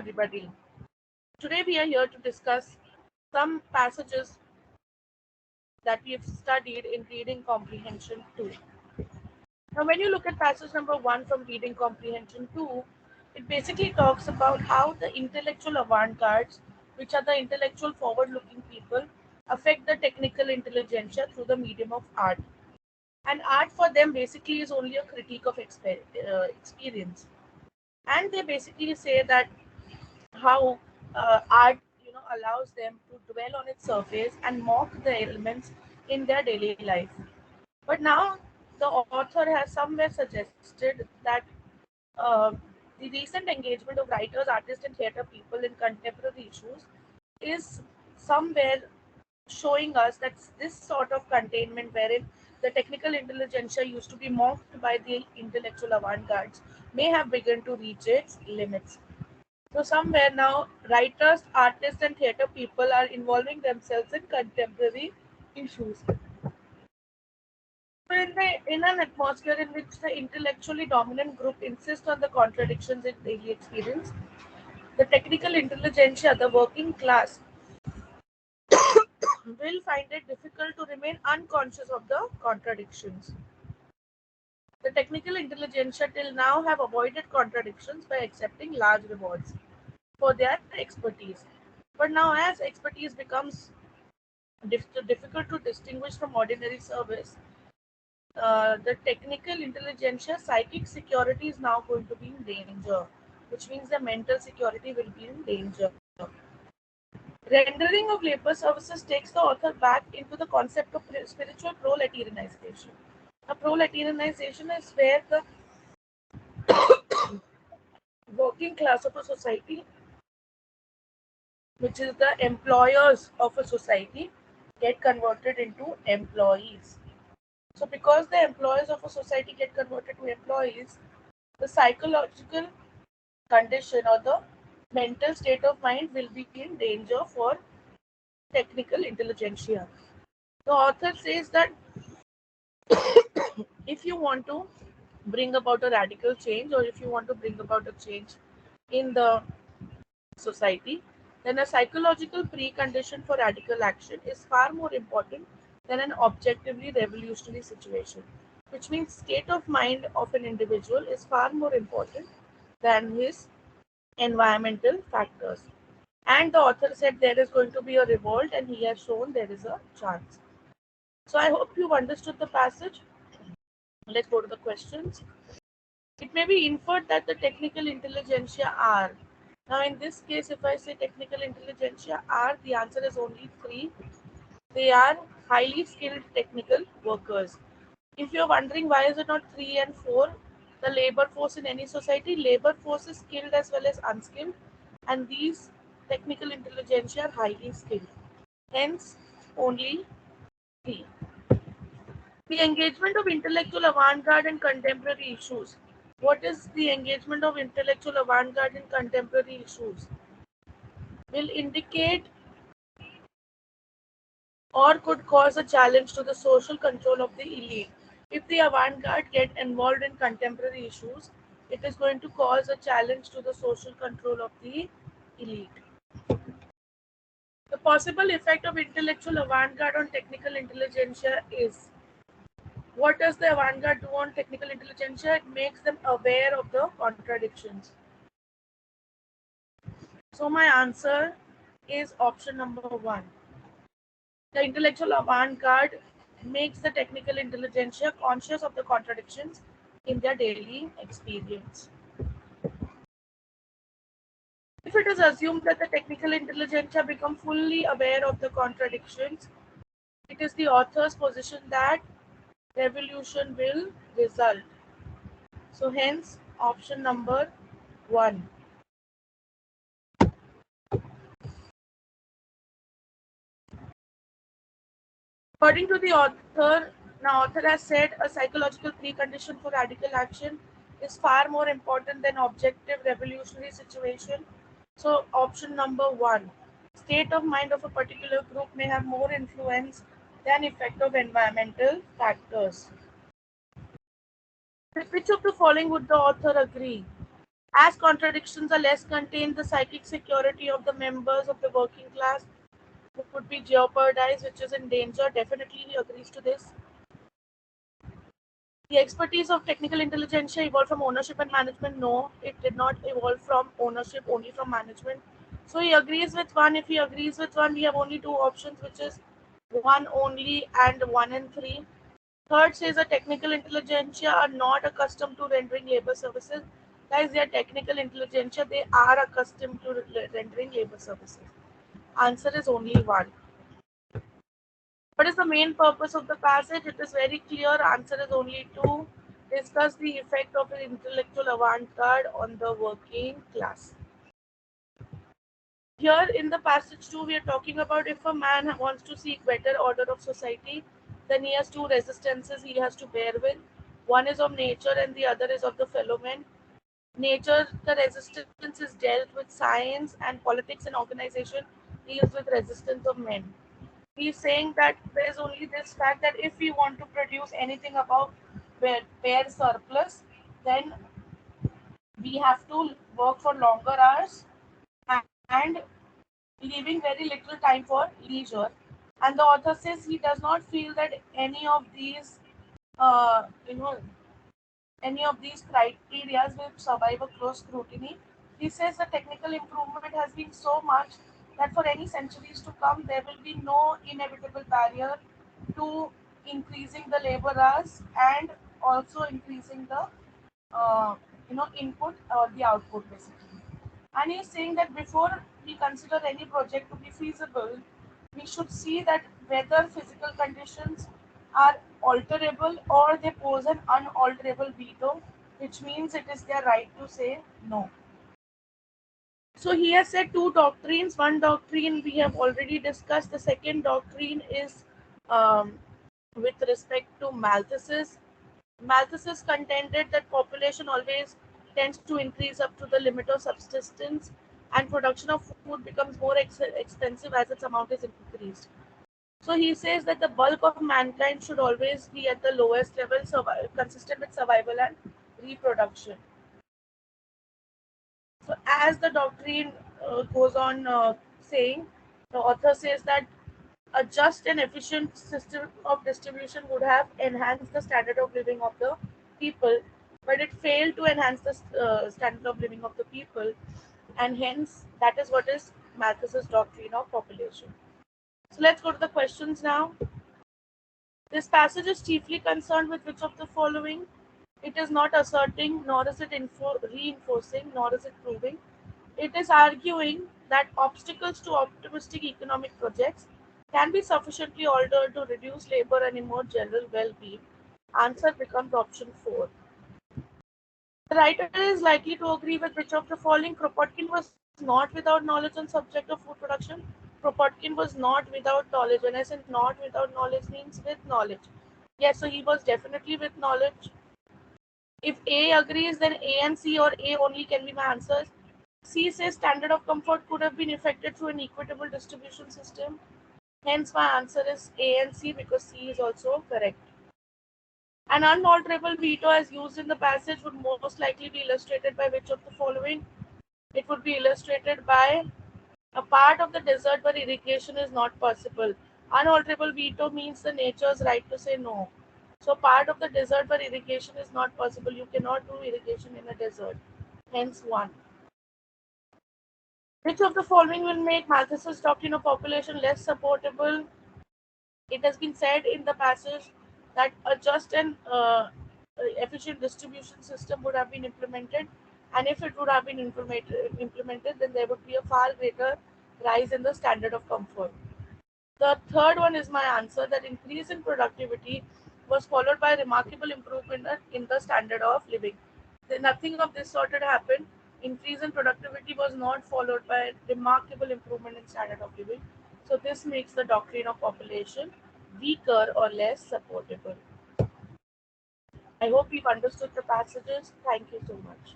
everybody. Today we are here to discuss some passages that we have studied in Reading Comprehension 2. Now, when you look at passage number 1 from Reading Comprehension 2, it basically talks about how the intellectual avant-gardes, which are the intellectual forward-looking people, affect the technical intelligentsia through the medium of art. And art for them basically is only a critique of experience. And they basically say that how art allows them to dwell on its surface and mock the elements in their daily life. But now the author has somewhere suggested that uh, the recent engagement of writers, artists, and theatre people in contemporary issues is somewhere showing us that this sort of containment, wherein the technical intelligentsia used to be mocked by the intellectual avant-gardes, may have begun to reach its limits. So somewhere now, writers, artists, and theatre people are involving themselves in contemporary issues. So in an atmosphere in which the intellectually dominant group insists on the contradictions in daily experience, the technical intelligentsia, the working class, will find it difficult to remain unconscious of the contradictions. The technical intelligentsia till now have avoided contradictions by accepting large rewards for their expertise. But now, as expertise becomes difficult to distinguish from ordinary service, the technical intelligentsia psychic security is now going to be in danger, which means the mental security will be in danger. Rendering of labor services takes the author back into the concept of spiritual proletarianization. Now, proletarianization is where the working class of a society, which is the employers of a society, get converted into employees. So, because the employers of a society get converted to employees, the psychological condition or the mental state of mind will be in danger for technical intelligentsia. The author says that if you want to bring about a radical change or if you want to bring about a change in the society, then a psychological precondition for radical action is far more important than an objectively revolutionary situation, which means state of mind of an individual is far more important than his environmental factors. And the author said there is going to be a revolt, and he has shown there is a chance. So I hope you've understood the passage. Let's go to the questions. It may be inferred that the technical intelligentsia are. Now, in this case, if I say technical intelligentsia are, the answer is only three. They are highly skilled technical workers. If you're wondering why is it not 3 and 4, the labor force in any society, labor force is skilled as well as unskilled, and these technical intelligentsia are highly skilled. Hence, only 3. The engagement of intellectual avant-garde in contemporary issues. What is the engagement of intellectual avant-garde in contemporary issues? Will indicate or could cause a challenge to the social control of the elite. If the avant-garde get involved in contemporary issues, it is going to cause a challenge to the social control of the elite. The possible effect of intellectual avant-garde on technical intelligentsia is, what does the avant-garde do on technical intelligentsia? It makes them aware of the contradictions. So my answer is option number 1. The intellectual avant-garde makes the technical intelligentsia conscious of the contradictions in their daily experience. If it is assumed that the technical intelligentsia become fully aware of the contradictions, it is the author's position that revolution will result. So hence option number 1. According to the author, now author has said a psychological precondition for radical action is far more important than objective revolutionary situation. So option number 1. State of mind of a particular group may have more influence than effect of environmental factors. With which of the following would the author agree? As contradictions are less contained, the psychic security of the members of the working class could be jeopardized, which is in danger. Definitely, he agrees to this. The expertise of technical intelligentsia evolved from ownership and management. No, it did not evolve from ownership, only from management. So he agrees with one. If he agrees with one, we have only two options, which is one only and one and three. Third says a technical intelligentsia are not accustomed to rendering labor services. Guys, they are technical intelligentsia. They are accustomed to rendering labor services. Answer is only one. What is the main purpose of the passage? It is very clear. Answer is only to discuss the effect of an intellectual avant-garde on the working class. Here in the passage too, we are talking about if a man wants to seek better order of society, then he has two resistances he has to bear with. One is of nature and the other is of the fellow men. Nature, the resistance is dealt with science, and politics and organization deals with resistance of men. He's saying that there is only this fact that if we want to produce anything above bare surplus, then we have to work for longer hours and leaving very little time for leisure. And the author says he does not feel that any of these, uh, you know, any of these criteria will survive a close scrutiny. He says the technical improvement has been so much that for any centuries to come, there will be no inevitable barrier to increasing the labor hours and also increasing the uh, input or the output basically. And he's saying that before we consider any project to be feasible, we should see that whether physical conditions are alterable or they pose an unalterable veto, which means it is their right to say no. So he has said two doctrines. One doctrine we have already discussed. The second doctrine is um, with respect to Malthus's. Malthus contended that population always tends to increase up to the limit of subsistence, and production of food becomes more expensive as its amount is increased. So he says that the bulk of mankind should always be at the lowest level, consistent with survival and reproduction. So as the doctrine goes on saying, the author says that a just and efficient system of distribution would have enhanced the standard of living of the people, but it failed to enhance the standard of living of the people, and hence that is what is Malthus's doctrine of population. So let's go to the questions now. This passage is chiefly concerned with which of the following? It is not asserting, nor is it reinforcing, nor is it proving. It is arguing that obstacles to optimistic economic projects can be sufficiently altered to reduce labor and promote general well-being. Answer becomes option 4. The writer is likely to agree with which of the following? Kropotkin was not without knowledge on subject of food production. Kropotkin was not without knowledge. When I say not without knowledge means with knowledge. Yes, so he was definitely with knowledge. If A agrees, then A and C or A only can be my answers. C says standard of comfort could have been effected through an equitable distribution system. Hence, my answer is A and C because C is also correct. An unalterable veto as used in the passage would most likely be illustrated by which of the following? It would be illustrated by a part of the desert where irrigation is not possible. Unalterable veto means the nature's right to say no. So part of the desert where irrigation is not possible, you cannot do irrigation in a desert. Hence 1. Which of the following will make Malthus's doctrine of population less supportable? It has been said in the passage that a just and efficient distribution system would have been implemented, and if it would have been implemented, then there would be a far greater rise in the standard of comfort. The third one is my answer that increase in productivity was followed by remarkable improvement in the standard of living. Nothing of this sort had happened. Increase in productivity was not followed by remarkable improvement in standard of living. So this makes the doctrine of population weaker or less supportable. I hope you've understood the passages. Thank you so much.